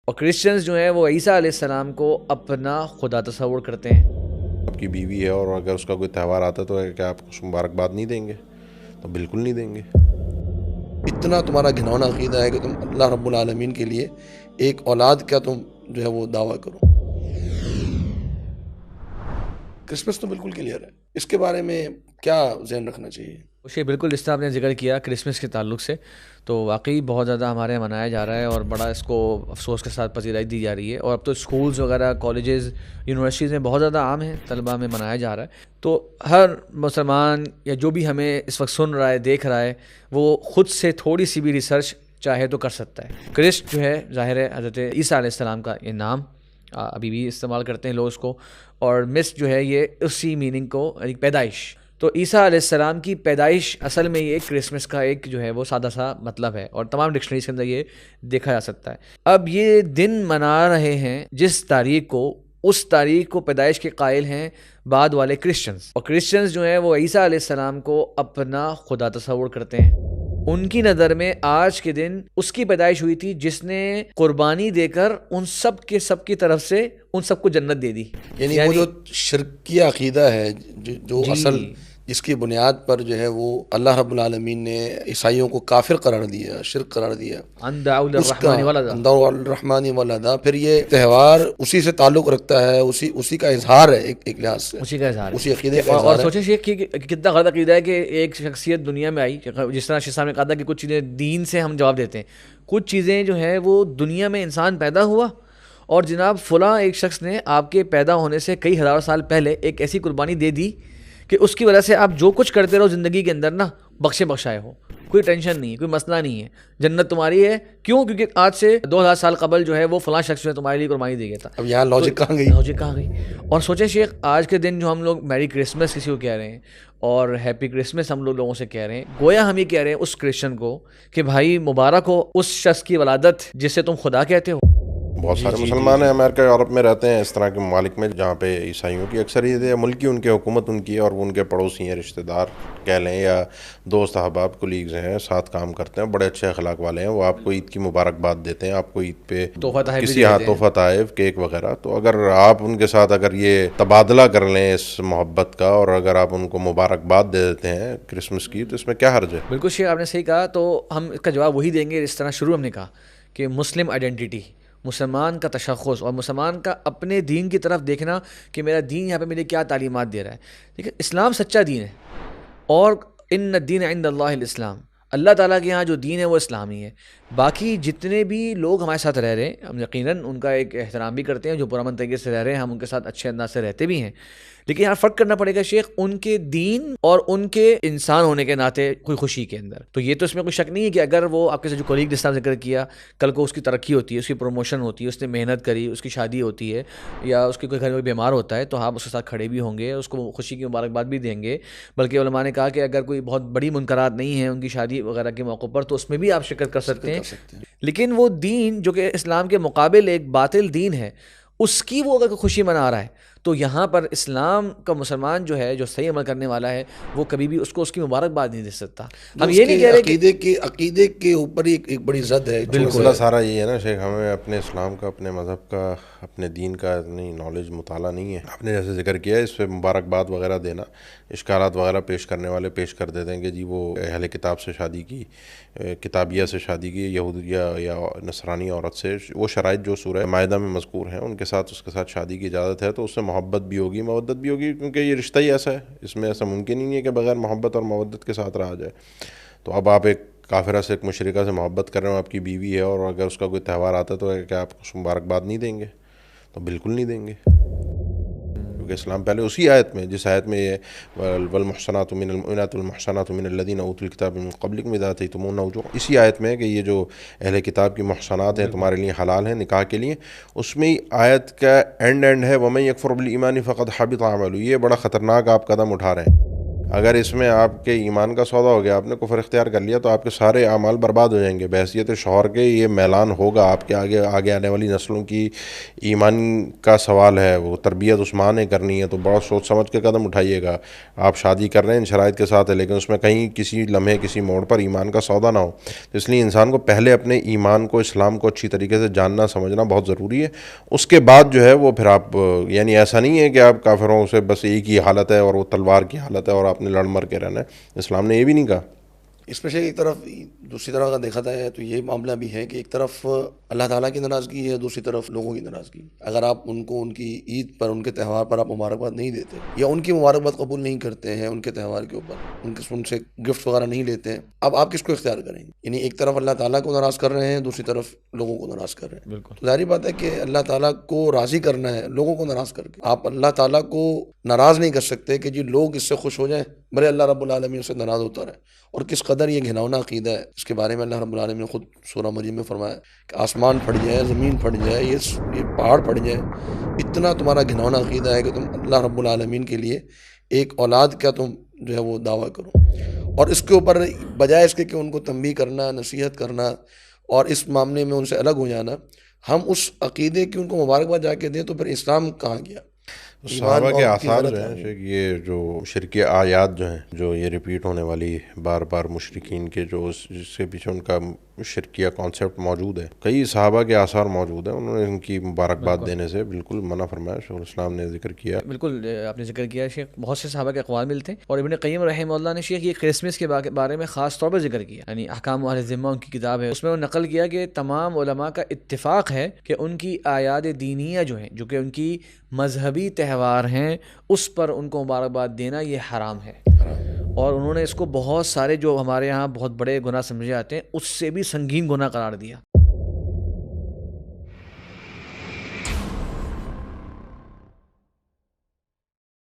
اور کرسچنز جو ہیں وہ عیسیٰ علیہ السلام کو اپنا خدا تصور کرتے ہیں۔ آپ کی بیوی ہے اور اگر اس کا کوئی تہوار آتا ہے تو کیا آپ اس مبارکباد نہیں دیں گے؟ تو بالکل نہیں دیں گے۔ اتنا تمہارا گھناؤنا عقیدہ ہے کہ تم اللہ رب العالمین کے لیے ایک اولاد کا تم جو ہے وہ دعویٰ کرو۔ کرسمس تو بالکل کلیئر ہے، اس کے بارے میں کیا ذہن رکھنا چاہیے؟ یہ بالکل جس طرح آپ نے ذکر کیا کرسمس کے تعلق سے، تو واقعی بہت زیادہ ہمارے یہاں منایا جا رہا ہے اور بڑا اس کو افسوس کے ساتھ پذیرائی دی جا رہی ہے، اور اب تو اسکولز وغیرہ کالجز یونیورسٹیز میں بہت زیادہ عام ہے، طلباء میں منایا جا رہا ہے۔ تو ہر مسلمان یا جو بھی ہمیں اس وقت سن رہا ہے دیکھ رہا ہے وہ خود سے تھوڑی سی بھی ریسرچ چاہے تو کر سکتا ہے۔ کرسٹ جو ہے ظاہر ہے حضرت عیسیٰ علیہ السلام کا یہ نام ابھی بھی استعمال کرتے ہیں لوگ اس کو، اور مس جو ہے یہ اسی میننگ کو یعنی پیدائش۔ تو عیسیٰ علیہ السلام کی پیدائش اصل میں یہ کرسمس کا ایک جو ہے وہ سادہ سا مطلب ہے، اور تمام ڈکشنریز کے اندر یہ دیکھا جا سکتا ہے۔ اب یہ دن منا رہے ہیں جس تاریخ کو، اس تاریخ کو پیدائش کے قائل ہیں بعد والے کرسچنز، اور کرسچنز جو ہیں وہ عیسیٰ علیہ السلام کو اپنا خدا تصور کرتے ہیں۔ ان کی نظر میں آج کے دن اس کی پیدائش ہوئی تھی جس نے قربانی دے کر ان سب کی طرف سے ان سب کو جنت دے دی۔ یعنی وہ جو شرکیہ عقیدہ ہے جو اصل جس کی بنیاد پر جو ہے وہ اللہ رب العالمین نے عیسائیوں کو کافر قرار دیا، شرک قرار دیا، اندعوا الرحمن ولدا، پھر یہ تہوار اسی سے تعلق رکھتا ہے، اسی کا اظہار ہے، ایک لحاظ سے اسی کا اظہار ہے، اسی عقیدے کا اظہار اور ہے۔ سوچیں شیخ کہ کتنا غلط عقیدہ ہے کہ ایک شخصیت دنیا میں آئی، جس طرح شیخ صاحب نے کہا تھا کہ کچھ چیزیں دین سے ہم جواب دیتے ہیں، کچھ چیزیں جو ہیں وہ دنیا میں انسان پیدا ہوا اور جناب فلاں ایک شخص نے آپ کے پیدا ہونے سے کئی ہزار سال پہلے ایک ایسی قربانی دے دی کہ اس کی وجہ سے آپ جو کچھ کرتے رہو زندگی کے اندر نا بخشائے ہو، کوئی ٹینشن نہیں ہے، کوئی مسئلہ نہیں ہے، جنت تمہاری ہے۔ کیوں؟ کیونکہ آج سے 2000 سال قبل جو ہے وہ فلاں شخص جو ہے تمہارے لیے قربانی دے گیا تھا۔ اب یہاں لاجک کہاں گئی؟ اور سوچیں شیخ آج کے دن جو ہم لوگ میری کرسمس کسی کو کہہ رہے ہیں اور ہیپی کرسمس ہم لوگوں سے کہہ رہے ہیں، گویا ہم یہ کہہ رہے ہیں اس کرسچن کو کہ بھائی مبارک ہو اس شخص کی ولادت جسے تم خدا کہتے ہو۔ بہت سارے مسلمان ہیں امریکہ یورپ میں رہتے ہیں، اس طرح کے ممالک میں جہاں پہ عیسائیوں کی اکثریت ہے، ملکی ان کے حکومت ان کی ہے، اور وہ ان کے پڑوسی ہیں، رشتہ دار کہہ لیں یا دوست احباب کولیگز ہیں، ساتھ کام کرتے ہیں، بڑے اچھے اخلاق والے ہیں، وہ آپ کو عید کی مبارکباد دیتے ہیں، آپ کو عید پہ کسی تحفہ تحائف کیک وغیرہ۔ تو اگر آپ ان کے ساتھ اگر یہ تبادلہ کر لیں اس محبت کا، اور اگر آپ ان کو مبارکباد دے دیتے ہیں کرسمس کی، تو اس میں کیا حرج ہے؟ بالکل شیخ آپ نے صحیح کہا، تو ہم اس کا جواب وہی دیں گے اس طرح شروع ہم نے کہا کہ مسلم آئیڈینٹی، مسلمان کا تشخص اور مسلمان کا اپنے دین کی طرف دیکھنا کہ میرا دین یہاں پہ مجھے کیا تعلیمات دے رہا ہے۔ دیکھیں اسلام سچا دین ہے، اور ان الدین عند اللہ الاسلام، اللہ تعالیٰ کے یہاں جو دین ہے وہ اسلامی ہے۔ باقی جتنے بھی لوگ ہمارے ساتھ رہ رہے ہیں ہم یقیناً ان کا ایک احترام بھی کرتے ہیں، جو پرامن طریقے سے رہ رہے ہیں ہم ان کے ساتھ اچھے انداز سے رہتے بھی ہیں، لیکن یہاں فرق کرنا پڑے گا شیخ ان کے دین اور ان کے انسان ہونے کے ناطے کوئی خوشی کے اندر۔ تو یہ تو اس میں کوئی شک نہیں ہے کہ اگر وہ آپ کے ساتھ جو کولیگ جس طرح ذکر کیا کل کو اس کی ترقی ہوتی ہے، اس کی پروموشن ہوتی ہے، اس نے محنت کری، اس کی شادی ہوتی ہے یا اس کے کوئی گھر میں بیمار ہوتا ہے، تو آپ اس کے ساتھ کھڑے بھی ہوں گے، اس کو خوشی کی مبارکباد بھی دیں گے۔ بلکہ علماء نے کہا کہ اگر کوئی بہت بڑی منکرات نہیں ہیں ان کی شادی وغیرہ کے موقع پر تو اس میں بھی آپ شرکت کر سکتے ہیں۔ لیکن وہ دین جو کہ اسلام کے مقابل ایک باطل دین ہے، اس کی وہ اگر خوشی منا رہا ہے، تو یہاں پر اسلام کا مسلمان جو ہے، جو صحیح عمل کرنے والا ہے، وہ کبھی بھی اس کو اس کی مبارکباد نہیں دے سکتا۔ ہم یہ نہیں کہہ رہے کہ عقیدے کے اوپر ہی ایک بڑی زد ہے۔ بالکل سارا یہ ہے نا شیخ، ہمیں اپنے اسلام کا، اپنے مذہب کا، اپنے دین کا اتنی نالج مطالعہ نہیں ہے۔ آپ نے جیسے ذکر کیا اس پہ مبارکباد وغیرہ دینا، اشکالات وغیرہ پیش کرنے والے پیش کر دیتے ہیں کہ جی وہ اہل کتاب سے شادی کی، کتابیہ سے شادی کی، یہودیہ یا نصرانی عورت سے، وہ شرائط جو سورہ مائدہ میں مذکور ہیں ان کے ساتھ اس کے ساتھ شادی کی اجازت ہے، تو اس سے محبت بھی ہوگی، مودت بھی ہوگی، کیونکہ یہ رشتہ ہی ایسا ہے، اس میں ایسا ممکن ہی نہیں ہے کہ بغیر محبت اور مودت کے ساتھ رہا جائے۔ تو اب آپ ایک کافرہ سے، ایک مشرکہ سے محبت کر رہے ہو، آپ کی بیوی ہے، اور اگر اس کا کوئی تہوار آتا ہے تو کیا آپ اس مبارکباد نہیں دیں گے؟ تو بالکل نہیں دیں گے، کیونکہ اسلام پہلے اسی آیت میں، جس آیت میں یہ والمحصنات من المؤمنات والمحصنات من الذین اوتوا الکتاب من قبلکم اذا آتیتموہن اجورا، اسی آیت میں کہ یہ جو اہل کتاب کی محصنات ہیں تمہارے لیے حلال ہیں نکاح کے لیے، اس میں آیت کا اینڈ ہے ومن یکفر بالایمان فقد حبط عملہ۔ یہ بڑا خطرناک آپ قدم اٹھا رہے ہیں، اگر اس میں آپ کے ایمان کا سودا ہو گیا، آپ نے کفر اختیار کر لیا، تو آپ کے سارے اعمال برباد ہو جائیں گے۔ بحیثیت شوہر کے یہ میلان ہوگا آپ کے آگے آنے والی نسلوں کی ایمان کا سوال ہے، وہ تربیت اس ماں نے کرنی ہے، تو بہت سوچ سمجھ کے قدم اٹھائیے گا۔ آپ شادی کر رہے ہیں ان شرائط کے ساتھ ہے، لیکن اس میں کہیں کسی لمحے کسی موڑ پر ایمان کا سودا نہ ہو۔ تو اس لیے انسان کو پہلے اپنے ایمان کو، اسلام کو اچھی طریقے سے جاننا سمجھنا بہت ضروری ہے۔ اس کے بعد جو ہے وہ پھر آپ، یعنی ایسا نہیں ہے کہ آپ کافروں سے بس ایک ہی حالت ہے اور وہ تلوار کی حالت ہے اور آپ نے لڑ مر کے رہنا ہے۔ اسلام نے یہ بھی نہیں کہا۔ اس میں سے ایک طرف دوسری طرح کا دیکھا جائے تو یہ معاملہ بھی ہے کہ ایک طرف اللہ تعالیٰ کی ناراضگی ہے، دوسری طرف لوگوں کی ناراضگی۔ اگر آپ ان کو ان کی عید پر، ان کے تہوار پر آپ مبارکباد نہیں دیتے یا ان کی مبارکباد قبول نہیں کرتے ہیں، ان کے تہوار کے اوپر ان سے گفٹ وغیرہ نہیں لیتے ہیں، اب آپ کس کو اختیار کریں گے؟ یعنی ایک طرف اللہ تعالیٰ کو ناراض کر رہے ہیں، دوسری طرف لوگوں کو ناراض کر رہے ہیں۔ بالکل تو ظاہری بات ہے کہ اللہ تعالیٰ کو راضی کرنا ہے لوگوں کو ناراض کر کے۔ آپ اللہ تعالیٰ کو ناراض نہیں کر سکتے کہ جی لوگ اس سے خوش ہو جائیں، بھلے اللہ رب العالمین سے ناراض ہوتا رہے۔ اور کس قدر یہ گھناؤنا عقیدہ ہے، اس کے بارے میں اللہ رب العالمین نے خود سورہ مریم میں فرمایا کہ آسمان پھٹ جائے، زمین پھٹ جائے، یہ پہاڑ پھٹ جائے، اتنا تمہارا گھناؤنا عقیدہ ہے کہ تم اللہ رب العالمین کے لیے ایک اولاد کا تم جو ہے وہ دعویٰ کرو۔ اور اس کے اوپر بجائے اس کے کہ ان کو تنبیہ کرنا، نصیحت کرنا اور اس معاملے میں ان سے الگ ہو جانا، ہم اس عقیدے کی ان کو مبارکباد جا کے دیں، تو پھر اسلام کہاں گیا؟ صحابہ کے آثار جو ہیں شیخ، یہ جو شرکی آیات جو ہیں، جو یہ ریپیٹ ہونے والی بار بار مشرکین کے، جو جس کے پیچھے ان کا شرکیہ کانسیپٹ موجود ہے، کئی صحابہ کے آثار موجود ہیں، انہوں نے ان کی مبارکباد دینے سے بالکل منع فرمایا۔ شیخ الاسلام نے ذکر کیا، بالکل آپ نے ذکر کیا شیخ، بہت سے صحابہ کے اقوال ملتے ہیں، اور ابن قیم رحمہ اللہ نے شیخ یہ کرسمس کے بارے میں خاص طور پر ذکر کیا، یعنی احکام اہل ذمہ ان کی کتاب ہے، اس میں وہ نقل کیا کہ تمام علماء کا اتفاق ہے کہ ان کی اعیاد دینیہ جو ہیں، جو کہ ان کی مذہبی تہوار ہیں، اس پر ان کو مبارکباد دینا یہ حرام ہے۔ اور انہوں نے اس کو بہت سارے جو ہمارے یہاں بہت بڑے گناہ سمجھے جاتے ہیں اس سے بھی سنگین گناہ قرار دیا۔